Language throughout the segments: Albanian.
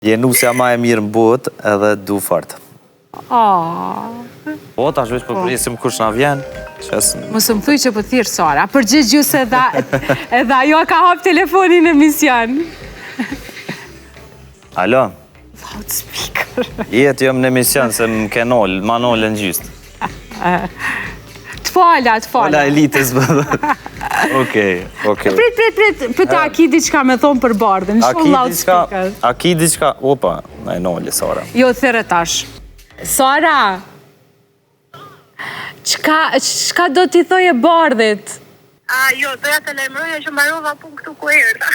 Je nusja ma e mirë në botë edhe du fort. Po, ta shvesh për përgjesim kush na vjen. Mos më thuj që po thirë Sara, përgjigj ju se edhe ajo ka hap telefonin në mision. Alo? Loudspeaker. Jetë jom në mision se më ke nolë, ma nolë në gjystë. Të fala. Fala elitës bëdhe. Okej. Prit, pëta a ki diçka me thonë për bardhen, shumë loudspeaker. A ki diçka, opa, na e nolë, Sara. Jo, thire tash. Sara, qka do t'i thoje bardhit? Jo, doja të lajmëroja që mbarova pun këtu ku erdha.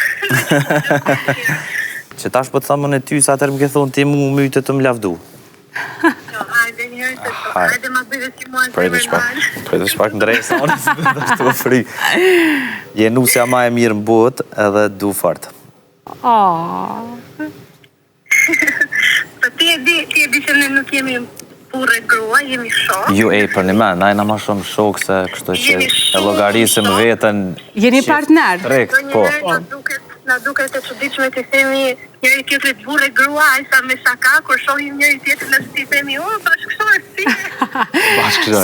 Që tash po të thamën e ty, sa atër më ke thonë ti mu mytë të më lavdu. Hajde njërë të to, hajde ma bëjdhe si mua të mërmanë. Prej shpak në drejtë, sa nësë dhe shtu fri. Je nusja ma e mirë në botë edhe du fort. Ti e di që ne nuk jemi burre grua, jemi shok. Ju për një men, na e na ma shumë shok se kështu që e logarisim vetën. Jeni partner? Trekt, po. Na duket e çuditshme të themi njëri tjetrit burre grua, ajsa me shaka, kur shohim njëri tjetrin në shtëpi themi, bashkëshore si.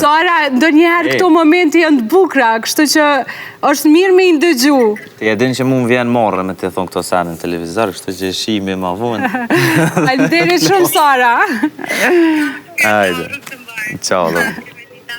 Sara, ndonjëherë këto momente janë të bukura, kështu që është mirë me i ndëgju. Ti e din që mu më vjen morë me të thonë këto sene në televizor, kështu që shimi ma vonë. Faleminderit shumë, Sara. Hajde. Ciao.